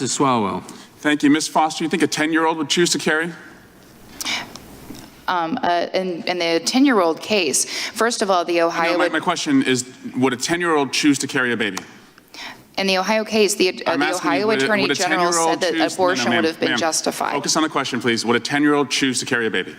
Justice Swalwell. Thank you. Ms. Foster, you think a 10-year-old would choose to carry? In the 10-year-old case, first of all, the Ohio... No, my question is, would a 10-year-old choose to carry a baby? In the Ohio case, the Ohio Attorney General said that abortion would have been justified. Focus on the question, please. Would a 10-year-old choose to carry a baby?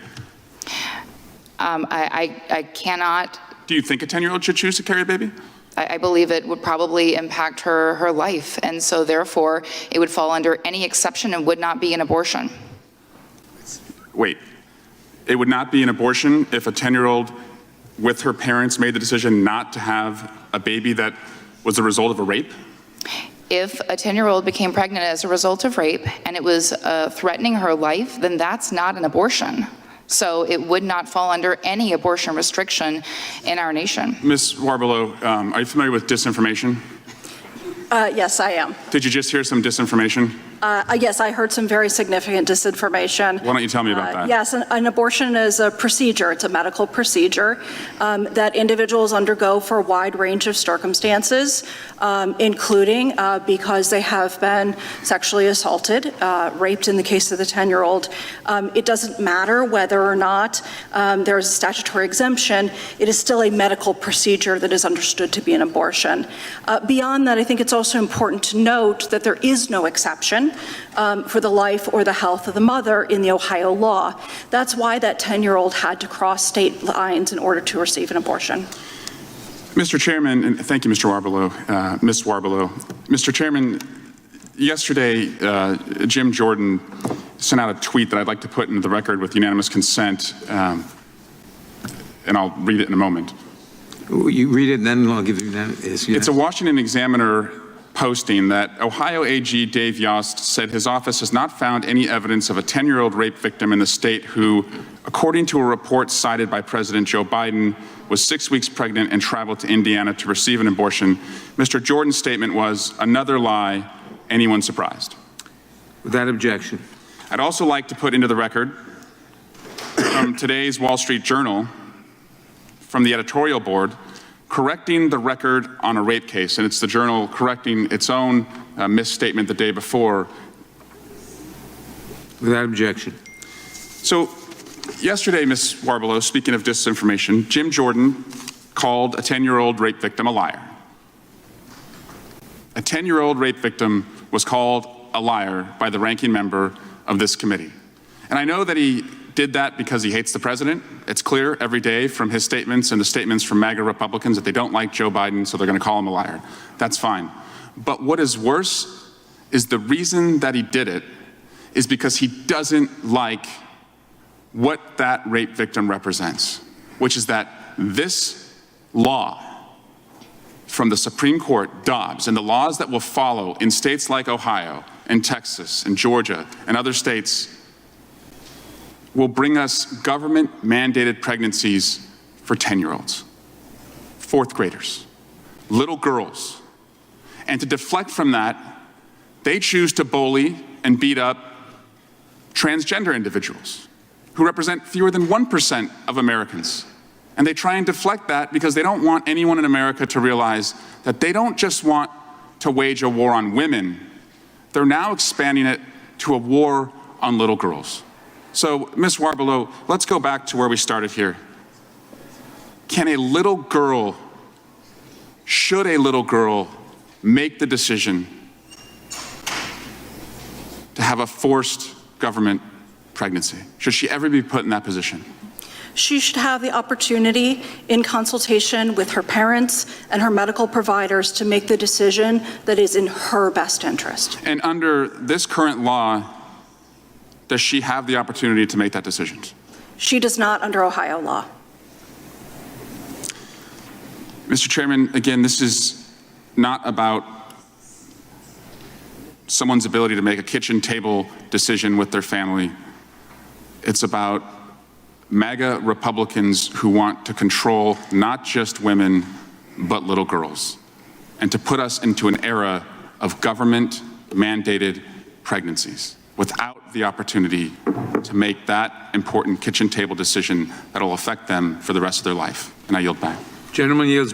I cannot... Do you think a 10-year-old should choose to carry a baby? I believe it would probably impact her life, and so therefore it would fall under any exception and would not be an abortion. Wait, it would not be an abortion if a 10-year-old with her parents made the decision not to have a baby that was the result of a rape? If a 10-year-old became pregnant as a result of rape and it was threatening her life, then that's not an abortion. So it would not fall under any abortion restriction in our nation. Ms. Warbelow, are you familiar with disinformation? Yes, I am. Did you just hear some disinformation? Yes, I heard some very significant disinformation. Why don't you tell me about that? Yes, an abortion is a procedure. It's a medical procedure that individuals undergo for a wide range of circumstances, including because they have been sexually assaulted, raped in the case of the 10-year-old. It doesn't matter whether or not there's a statutory exemption. It is still a medical procedure that is understood to be an abortion. Beyond that, I think it's also important to note that there is no exception for the life or the health of the mother in the Ohio law. That's why that 10-year-old had to cross state lines in order to receive an abortion. Mr. Chairman, and thank you, Mr. Warbelow, Ms. Warbelow. Mr. Chairman, yesterday, Jim Jordan sent out a tweet that I'd like to put into the record with unanimous consent, and I'll read it in a moment. You read it, and then I'll give you that. It's a Washington Examiner posting that Ohio AG Dave Yost said his office has not found any evidence of a 10-year-old rape victim in the state who, according to a report cited by President Joe Biden, was 6 weeks pregnant and traveled to Indiana to receive an abortion. Mr. Jordan's statement was, another lie, anyone surprised? Without objection. I'd also like to put into the record from today's Wall Street Journal, from the editorial board, correcting the record on a rape case, and it's the Journal correcting its own misstatement the day before. Without objection. So yesterday, Ms. Warbelow, speaking of disinformation, Jim Jordan called a 10-year-old rape victim a liar. A 10-year-old rape victim was called a liar by the ranking member of this committee. And I know that he did that because he hates the president. It's clear every day from his statements and the statements from MAGA Republicans that they don't like Joe Biden, so they're going to call him a liar. That's fine. But what is worse is the reason that he did it is because he doesn't like what that rape victim represents, which is that this law from the Supreme Court, Dobbs, and the laws that will follow in states like Ohio and Texas and Georgia and other states will bring us government-mandated pregnancies for 10-year-olds, fourth graders, little girls. And to deflect from that, they choose to bully and beat up transgender individuals who represent fewer than 1% of Americans. And they try and deflect that because they don't want anyone in America to realize that they don't just want to wage a war on women, they're now expanding it to a war on little girls. So, Ms. Warbelow, let's go back to where we started here. Can a little girl, should a little girl make the decision to have a forced government pregnancy? Should she ever be put in that position? She should have the opportunity, in consultation with her parents and her medical providers, to make the decision that is in her best interest. And under this current law, does she have the opportunity to make that decision? She does not under Ohio law. Mr. Chairman, again, this is not about someone's ability to make a kitchen table decision with their family. It's about MAGA Republicans who want to control not just women, but little girls, and to put us into an era of government-mandated pregnancies without the opportunity to make that important kitchen table decision that will affect them for the rest of their life. And I yield back. Gentleman yields